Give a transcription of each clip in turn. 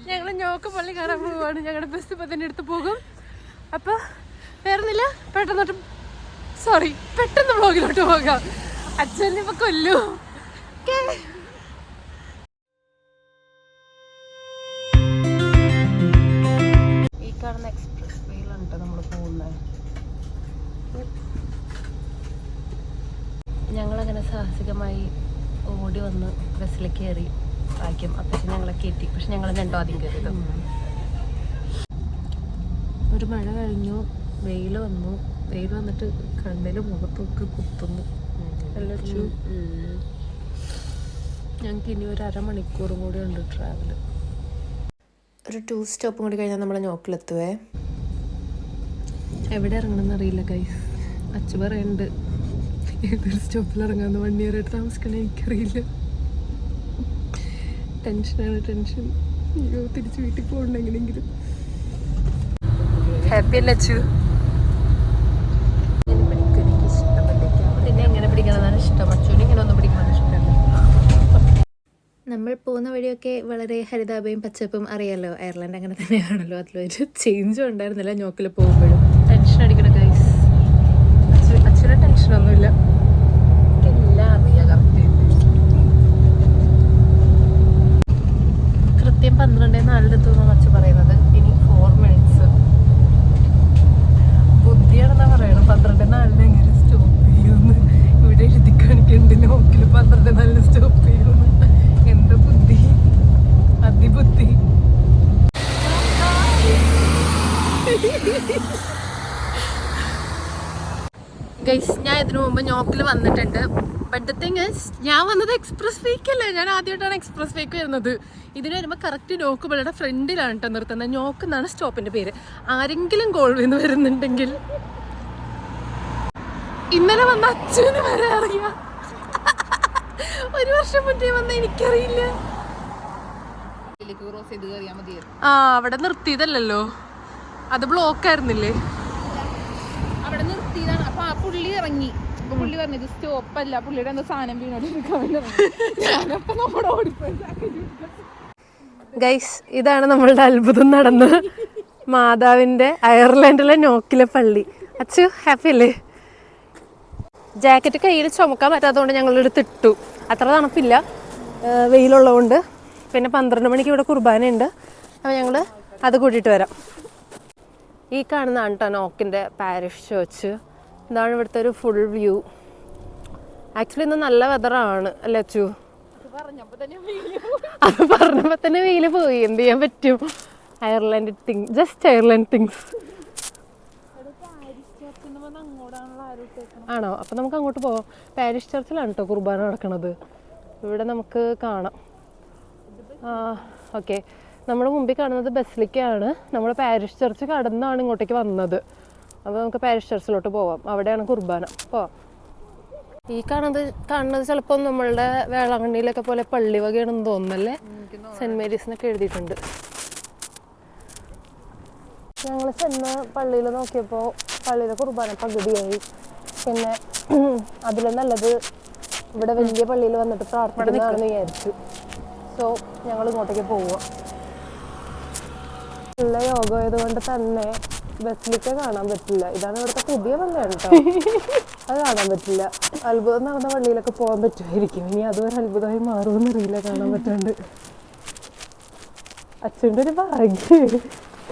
ഞങ്ങൾ ഞോക്ക് പള്ളി കാണാൻ പോവാണ്. ഞങ്ങളുടെ ബസ് ഇപ്പം തന്നെ എടുത്ത് പോകും. അപ്പോൾ വേറൊന്നില്ല, പെട്ടെന്ന് വ്ളോഗിലോട്ട് പോകാം. അച്ഛൻ ഇപ്പൊ കൊല്ലു. ഈ കാണുന്ന എക്സ്പ്രസ് വേയിലാണ് നമ്മൾ പോകുന്നത്. ഞങ്ങളങ്ങനെ സാഹസികമായി ഓടി വന്ന് ബസ്സിലേക്ക് കയറി. ഭാഗ്യം അപ്പച്ചൻ ഞങ്ങളെ കയറ്റി. പക്ഷെ ഞങ്ങൾ രണ്ടോ ആദ്യം കയറിയത്. ഒരു മഴ കഴിഞ്ഞു, വെയിൽ വന്നു. വെയിൽ വന്നിട്ട് കണ്ണില് മുഖത്തൊക്കെ കുത്തുന്നു. ഞങ്ങൾക്ക് ഇനി ഒരു അരമണിക്കൂറും കൂടി ഉണ്ട് ട്രാവല്. ഒരു 2 സ്റ്റോപ്പും കൂടി കഴിഞ്ഞാൽ നമ്മൾ നോക്കിലെത്തുവേ. എവിടെ ഇറങ്ങണമെന്ന് അറിയില്ല ഗൈസ്. അച്ഛൻ പറയുന്നുണ്ട് ഏതൊരു സ്റ്റോപ്പിൽ ഇറങ്ങാന്ന്. 1 ഇയർ ആയിട്ട് താമസിക്കണേ എനിക്കറിയില്ല. ടെൻഷനാണ്, ടെൻഷൻ. അയ്യോ, തിരിച്ച് വീട്ടിൽ പോകണ്ട എങ്ങനെയെങ്കിലും. ഹാപ്പി അല്ലേ അച്ചു? നമ്മൾ പോകുന്ന വഴിയൊക്കെ വളരെ ഹരിതാപയും പച്ചപ്പും അറിയാലോ. അയർലൻഡ് അങ്ങനെ തന്നെയാണല്ലോ. അതിലൊരു ചേഞ്ചും ഉണ്ടായിരുന്നില്ല ഞോക്കിൽ പോകുമ്പോഴും. ടെൻഷൻ അടിക്കണം ഗൈസ്. അച്ഛന് ടെൻഷനൊന്നുമില്ല. എല്ലാം അറിയാം കറക്റ്റ്. കൃത്യം 12:04 എത്തുമെന്നാണ് അച്ഛൻ പറയുന്നത്. ഇനി 4 മിനിറ്റ്സ്. ബുദ്ധിയാണെന്നാ പറയണം. 12:04 എങ്ങനെ സ്റ്റോപ്പ് ചെയ്യുമെന്ന് ഇവിടെ എഴുതി കാണിക്കുന്നുണ്ട്. നോക്കിൽ 12:04 സ്റ്റോപ്പ് ചെയ്യുമെന്ന്. എന്ത് ബുദ്ധി, അതിബുദ്ധി. ഗൈസ്, ഞാൻ ഇതിനു മുമ്പ് ഞോക്കിൽ വന്നിട്ടുണ്ട്. ബട്ട് ദ തിങ് ഈസ്, ഞാൻ വന്നത് എക്സ്പ്രസ് വേക്കല്ലേ. ഞാൻ ആദ്യമായിട്ടാണ് എക്സ്പ്രസ് വേക്ക് വരുന്നത്. ഇതിന് വരുമ്പോൾ കറക്റ്റ് നോക്ക് പള്ളിയുടെ ഫ്രണ്ടിലാണ് കേട്ടോ നിർത്തുന്നത്. ഞോക്ക് എന്നാണ് സ്റ്റോപ്പിൻ്റെ പേര്. ആരെങ്കിലും കോൾവിന്ന് വരുന്നുണ്ടെങ്കിൽ. ഇന്നലെ വന്ന അച്ഛന് വരെ അറിയാം. 1 വർഷം മുന്നേ വന്ന എനിക്കറിയില്ല. ആ, അവിടെ നിർത്തിയതല്ലോ, അത് ബ്ലോക്ക് ആയിരുന്നില്ലേ? അവിടെ നിർത്തിയതാണ്. അപ്പൊ ആ പുള്ളി ഇറങ്ങി. അപ്പൊ പുള്ളി പറഞ്ഞത് സ്റ്റോപ്പല്ല, പുള്ളിയുടെ എന്തോ സാധനം വീണോട്ട്. ഗൈസ്, ഇതാണ് നമ്മളുടെ അത്ഭുതം നടന്നത്. മാതാവിന്റെ അയർലൻഡിലെ നോക്കിലെ പള്ളി. അച്ചു ഹാപ്പി അല്ലേ? ജാക്കറ്റ് കയ്യിൽ ചുമക്കാൻ പറ്റാത്തതുകൊണ്ട് ഞങ്ങളെടുത്തിട്ടു. അത്ര തണുപ്പില്ല, വെയിലുള്ളതുകൊണ്ട്. പിന്നെ 12 മണിക്ക് ഇവിടെ കുർബാനയുണ്ട്. അപ്പോൾ ഞങ്ങൾ അത് കൂട്ടിയിട്ട് വരാം. ഈ കാണുന്നതാണ് കേട്ടോ നോക്കിൻ്റെ പാരിഷ് ചേർച്ച്. ഇതാണ് ഇവിടുത്തെ ഒരു ഫുൾ വ്യൂ. ആക്ച്വലി ഇന്ന് നല്ല വെതറാണ് അല്ലേ അച്ചു? അത് പറഞ്ഞപ്പോൾ തന്നെ വെയിൽ പോയി. എന്ത് ചെയ്യാൻ പറ്റും? Ireland thing, just Ireland things. ആണോ? അപ്പം നമുക്ക് അങ്ങോട്ട് പോവാം. പാരിഷ് ചർച്ചിലാണ് കേട്ടോ കുർബാന നടക്കുന്നത്. ഇവിടെ നമുക്ക് കാണാം. ഓക്കെ, നമ്മുടെ മുമ്പിൽ കാണുന്നത് ബസിലിക്കയാണ്. നമ്മൾ പാരിഷ് ചർച്ച് കടന്നാണ് ഇങ്ങോട്ടേക്ക് വന്നത്. അപ്പോൾ നമുക്ക് പാരിഷ് ചർച്ചിലോട്ട് പോവാം. അവിടെയാണ് കുർബാന. പോവാം. ഈ കാണുന്നത് ചിലപ്പോൾ നമ്മളുടെ വേളാങ്കണ്ണിയിലൊക്കെ പോലെ പള്ളി വകയാണെന്ന് തോന്നുന്നല്ലേ. സെൻറ്റ് മേരീസിനൊക്കെ എഴുതിയിട്ടുണ്ട്. ഞങ്ങൾ ചെന്ന് പള്ളിയിൽ നോക്കിയപ്പോൾ പള്ളിയിലെ കുർബാന പകുതിയായി. പിന്നെ അതിലും നല്ലത് ഇവിടെ വലിയ പള്ളിയിൽ വന്നിട്ട് പ്രാർത്ഥിക്കുന്നതാണെന്ന് വിചാരിച്ചു. സോ ഞങ്ങൾ ഇങ്ങോട്ടേക്ക് പോവുക. നല്ല യോഗം ആയതുകൊണ്ട് തന്നെ ബസിലിക്ക കാണാൻ പറ്റില്ല. ഇതാണ് ഇവിടുത്തെ പുതിയ പള്ളിയാണ് കേട്ടോ. അത് കാണാൻ പറ്റില്ല. അത്ഭുതം നടന്ന പള്ളിയിലൊക്കെ പോകാൻ പറ്റുമായിരിക്കും. ഇനി അതൊരു അത്ഭുതമായി മാറുമെന്നറിയില്ല കാണാൻ പറ്റാണ്ട്. അച്ഛൻ്റെ ഒരു ഭാഗ്യം.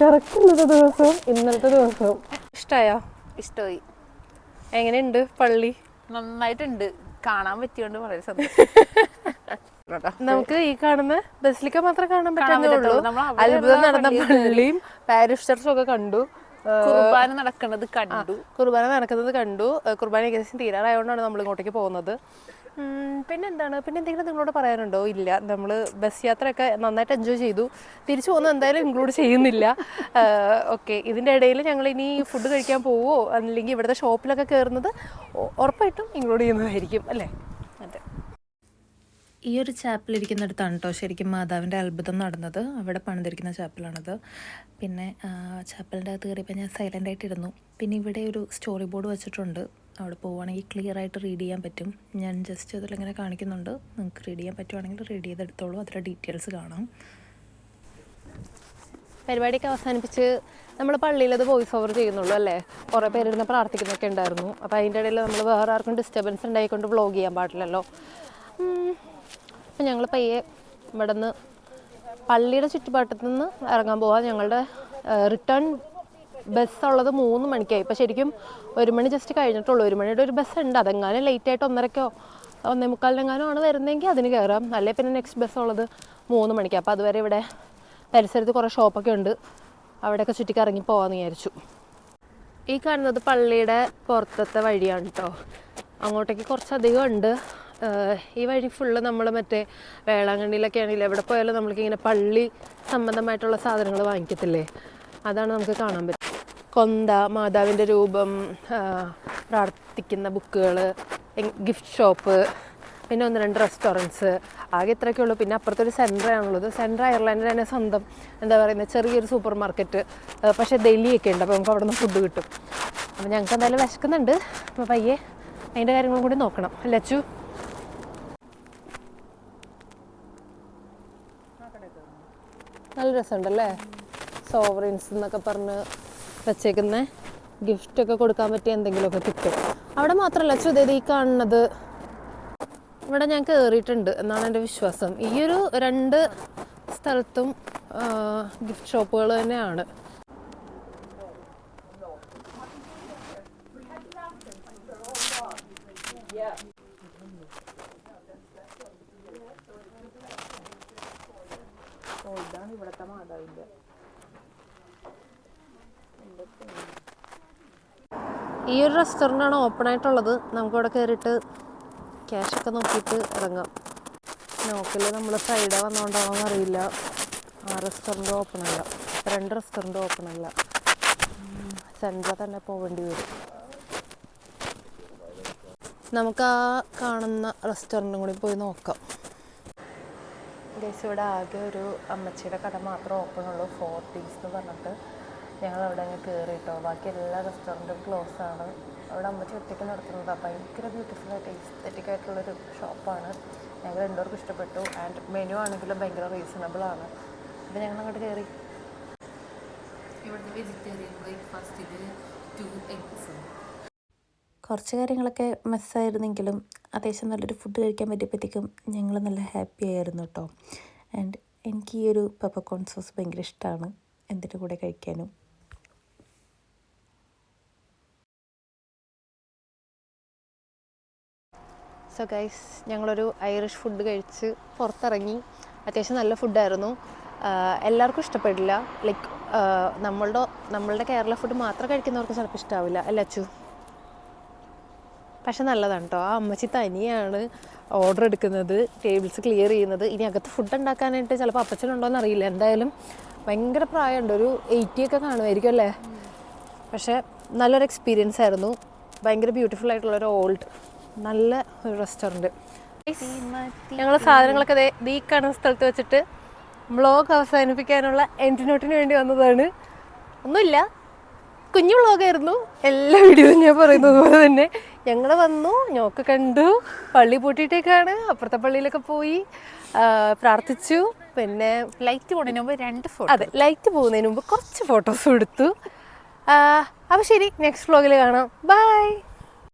കറക്റ്റ് ഇന്നലത്തെ ദിവസം. ഇഷ്ടമായോ? ഇഷ്ടമായി. എങ്ങനെയുണ്ട് പള്ളി? നന്നായിട്ടുണ്ട്. കാണാൻ പറ്റിയോണ്ട് വളരെ സന്തോഷം. നമുക്ക് ഈ കാണുന്ന ബസിലിക്ക മാത്രമേ കാണാൻ പറ്റുന്നുള്ളൂ. അത്ഭുതം നടന്ന പള്ളിയും പാരിഷ് ചർച്ചും ഒക്കെ കണ്ടു. കുർബാന നടക്കുന്നത് കണ്ടു. കുർബാന ഏകദേശം തീരാറായതുകൊണ്ടാണ് നമ്മൾ ഇങ്ങോട്ടേക്ക് പോകുന്നത്. പിന്നെ എന്തെങ്കിലും നിങ്ങളോട് പറയാനുണ്ടോ? ഇല്ല, നമ്മൾ ബസ് യാത്രയൊക്കെ നന്നായിട്ട് എൻജോയ് ചെയ്തു. തിരിച്ചു പോകുന്നത് എന്തായാലും ഇൻക്ലൂഡ് ചെയ്യുന്നില്ല. ഓക്കെ, ഇതിൻ്റെ ഇടയിൽ ഞങ്ങൾ ഇനി ഫുഡ് കഴിക്കാൻ പോവോ അല്ലെങ്കിൽ ഇവിടുത്തെ ഷോപ്പിലൊക്കെ കയറുന്നത് ഉറപ്പായിട്ടും ഇൻക്ലൂഡ് ചെയ്യുന്നതായിരിക്കും അല്ലേ? അതെ. ഈ ഒരു ചാപ്പലിരിക്കുന്നിടത്താണ് കേട്ടോ ശരിക്കും മാതാവിൻ്റെ അത്ഭുതം നടന്നത്. അവിടെ പണിതിരിക്കുന്ന ചാപ്പലാണത്. പിന്നെ ചാപ്പലിൻ്റെ അകത്ത് കയറിയപ്പോൾ ഞാൻ സൈലൻ്റായിട്ടിരുന്നു. പിന്നെ ഇവിടെ ഒരു സ്റ്റോറി ബോർഡ് വെച്ചിട്ടുണ്ട്. അവിടെ പോവുകയാണെങ്കിൽ ക്ലിയർ ആയിട്ട് റീഡ് ചെയ്യാൻ പറ്റും. ഞാൻ ജസ്റ്റ് അതിലിങ്ങനെ കാണിക്കുന്നുണ്ട്, നിങ്ങൾക്ക് റീഡ് ചെയ്യാൻ പറ്റുവാണെങ്കിൽ റീഡ് ചെയ്തെടുത്തോളൂ, അതിലെ ഡീറ്റെയിൽസ് കാണാം. പരിപാടിയൊക്കെ അവസാനിപ്പിച്ച് നമ്മൾ പള്ളിയിലത് വോയിസ് ഓവർ ചെയ്യുന്നുള്ളൂ അല്ലേ. കുറേ പേരിരുന്ന് പ്രാർത്ഥിക്കുന്നൊക്കെ ഉണ്ടായിരുന്നു. അപ്പോൾ അതിൻ്റെ ഇടയിൽ നമ്മൾ വേറെ ആർക്കും ഡിസ്റ്റർബൻസ് ഉണ്ടായിക്കൊണ്ട് വ്ളോഗ് ചെയ്യാൻ പാടില്ലല്ലോ. അപ്പം ഞങ്ങൾ പയ്യെ ഇവിടെ നിന്ന് പള്ളിയുടെ ചുറ്റുപാട്ടത്തു നിന്ന് ഇറങ്ങാൻ പോവാം. ഞങ്ങളുടെ റിട്ടേൺ ബസ്സുള്ളത് 3 മണിക്കായി. ഇപ്പോൾ ശരിക്കും 1 മണി ജസ്റ്റ് കഴിഞ്ഞിട്ടുള്ളൂ. 1 മണിയുടെ ഒരു ബസ് ഉണ്ട്. അതെങ്ങാനും ലേറ്റായിട്ട് 1:30-ക്കോ 1:45-നെങ്ങാനും ആണ് വരുന്നതെങ്കിൽ അതിന് കയറാം. അല്ലെ പിന്നെ നെക്സ്റ്റ് ബസ് ഉള്ളത് 3 മണിക്ക്. അപ്പോൾ അതുവരെ ഇവിടെ പരിസരത്ത് കുറേ ഷോപ്പൊക്കെ ഉണ്ട്, അവിടെയൊക്കെ ചുറ്റിക്കറങ്ങി പോകാമെന്ന് വിചാരിച്ചു. ഈ കാണുന്നത് പള്ളിയുടെ പുറത്തത്തെ വഴിയാണ് കേട്ടോ. അങ്ങോട്ടേക്ക് കുറച്ചധികം ഉണ്ട്. ഈ വഴി ഫുള്ള് നമ്മൾ മറ്റേ വേളാങ്കണ്ണിയിലൊക്കെ ആണെങ്കിൽ എവിടെ പോയാലും നമ്മൾക്കിങ്ങനെ പള്ളി സംബന്ധമായിട്ടുള്ള സാധനങ്ങൾ വാങ്ങിക്കത്തില്ലേ, അതാണ് നമുക്ക് കാണാൻ പറ്റും. കൊന്ത, മാതാവിൻ്റെ രൂപം, പ്രാർത്ഥിക്കുന്ന ബുക്കുകൾ, ഗിഫ്റ്റ് ഷോപ്പ്, പിന്നെ 1-2 റെസ്റ്റോറൻറ്റ്സ്, ആകെ ഇത്രയൊക്കെ ഉള്ളൂ. പിന്നെ അപ്പുറത്തൊരു സെൻറ്ററാണുള്ളത്. സെൻറ്റർ അയർലൻഡിൽ തന്നെ സ്വന്തം എന്താ പറയുന്നത് ചെറിയൊരു സൂപ്പർ മാർക്കറ്റ്, പക്ഷേ ഡൽഹിയൊക്കെ ഉണ്ട്. അപ്പോൾ നമുക്ക് അവിടെ നിന്ന് ഫുഡ് കിട്ടും. അപ്പോൾ ഞങ്ങൾക്ക് എന്തായാലും വിശക്കുന്നുണ്ട്. അപ്പോൾ പയ്യെ അതിൻ്റെ കാര്യങ്ങളും കൂടി നോക്കണം. ലച്ചു നല്ല രസമുണ്ടല്ലേ, സോവറിൻസ് എന്നൊക്കെ പറഞ്ഞ് വെച്ചേക്കുന്ന ഗിഫ്റ്റൊക്കെ കൊടുക്കാൻ പറ്റിയ എന്തെങ്കിലുമൊക്കെ കിട്ടും. അവിടെ മാത്രമല്ല ലച്ചു, ഇതേ ഈ കാണുന്നത് ഇവിടെ ഞാൻ കയറിയിട്ടുണ്ട് എന്നാണ് എൻ്റെ വിശ്വാസം. ഈ ഒരു 2 സ്ഥലത്തും ഗിഫ്റ്റ് ഷോപ്പുകൾ തന്നെയാണ്. ഈ ഒരു റെസ്റ്റോറൻ്റാണ് ഓപ്പൺ ആയിട്ടുള്ളത്. നമുക്കവിടെ കയറിയിട്ട് ക്യാഷൊക്കെ നോക്കിയിട്ട് ഇറങ്ങാം. നോക്കില്ല നമ്മൾ ഫ്രൈഡേ വന്നുകൊണ്ടാണോ അറിയില്ല, ആ റെസ്റ്റോറൻറ്റ് ഓപ്പൺ അല്ല, 2 റെസ്റ്റോറൻറ്റ് ഓപ്പൺ അല്ല. സെൻറ്ററിൽ തന്നെ പോവേണ്ടി വരും. നമുക്ക് ആ കാണുന്ന റെസ്റ്റോറൻറ്റും കൂടി പോയി നോക്കാം. ഗൈസ്, ഇവിടെ ആകെ ഒരു അമ്മച്ചിയുടെ കട മാത്രമേ ഓപ്പൺ ഉള്ളൂ, 4 Teas എന്ന് പറഞ്ഞിട്ട്. ഞങ്ങൾ അവിടെ അങ്ങ് കയറിയിട്ടോ. ബാക്കി എല്ലാ റെസ്റ്റോറൻറ്റും ക്ലോസ് ആണ്. അവിടെ അമ്മച്ചി ഒറ്റയ്ക്ക് നടത്തുന്നത്. ഭയങ്കര ബ്യൂട്ടിഫുള്ളായിട്ട് എസ്തെറ്റിക് ആയിട്ടുള്ളൊരു ഷോപ്പാണ്. ഞങ്ങൾ 2 പേർക്കും ഇഷ്ടപ്പെട്ടു. ആൻഡ് മെനു ആണെങ്കിലും ഭയങ്കര റീസണബിൾ ആണ്. അപ്പോൾ ഞങ്ങൾ അങ്ങോട്ട് കയറി. ഇവിടുത്തെ വെജിറ്റേറിയൻ ബ്രേക്ക്ഫാസ്റ്റിൽ 2 eggs. കുറച്ച് കാര്യങ്ങളൊക്കെ മെസ്സായിരുന്നെങ്കിലും അത്യാവശ്യം നല്ലൊരു ഫുഡ് കഴിക്കാൻ പറ്റിയപ്പോഴത്തേക്കും ഞങ്ങൾ നല്ല ഹാപ്പി ആയിരുന്നു കേട്ടോ. ആൻഡ് എനിക്ക് ഈ ഒരു പെപ്പർകോൺ സോസ് ഭയങ്കര ഇഷ്ടമാണ് എന്തിൻ്റെ കൂടെ കഴിക്കാനും. സോ ഗൈസ്, ഞങ്ങളൊരു ഐറിഷ് ഫുഡ് കഴിച്ച് പുറത്തിറങ്ങി. അത്യാവശ്യം നല്ല ഫുഡായിരുന്നു. എല്ലാവർക്കും ഇഷ്ടപ്പെടില്ല. ലൈക്ക് നമ്മളുടെ കേരള ഫുഡ് മാത്രം കഴിക്കുന്നവർക്ക് ചിലപ്പോൾ ഇഷ്ടാവില്ല അല്ലേ അച്ചു? പക്ഷെ നല്ലതാണ് കേട്ടോ. ആ അമ്മച്ചി തനിയാണ് ഓർഡർ എടുക്കുന്നത്, ടേബിൾസ് ക്ലിയർ ചെയ്യുന്നത്. ഇനി അകത്ത് ഫുഡ് ഉണ്ടാക്കാനായിട്ട് ചിലപ്പോൾ അപ്പച്ചനുണ്ടോയെന്ന് അറിയില്ല. എന്തായാലും ഭയങ്കര പ്രായമുണ്ട്, ഒരു 80 ഒക്കെ കാണുമായിരിക്കും അല്ലേ. പക്ഷേ നല്ലൊരു എക്സ്പീരിയൻസ് ആയിരുന്നു. ഭയങ്കര ബ്യൂട്ടിഫുൾ ആയിട്ടുള്ളൊരു ഓൾഡ് നല്ല ഒരു റെസ്റ്റോറൻറ്റ്. ഞങ്ങൾ സാധനങ്ങളൊക്കെ ഈ കാണുന്ന സ്ഥലത്ത് വെച്ചിട്ട് വ്ളോഗ് അവസാനിപ്പിക്കാനുള്ള എൻഡ് നോട്ടിന് വേണ്ടി വന്നതാണ്. ഒന്നുമില്ല, കുഞ്ഞു വ്ളോഗായിരുന്നു. എല്ലാ വീഡിയോയും ഞാൻ പറയുന്നത് പോലെ തന്നെ. ഞങ്ങൾ വന്നു, ഞൊക്കെ കണ്ടു, പള്ളി പൂട്ടിയിട്ടേക്കാണ്. അപ്പുറത്തെ പള്ളിയിലൊക്കെ പോയി പ്രാർത്ഥിച്ചു. പിന്നെ ലൈറ്റ് പോകുന്നതിന് മുമ്പ് 2 ഫോട്ടോ. അതെ, ലൈറ്റ് പോകുന്നതിന് മുമ്പ് കുറച്ച് ഫോട്ടോസും എടുത്തു. അപ്പോൾ ശരി, നെക്സ്റ്റ് വ്ളോഗിൽ കാണാം. ബൈ.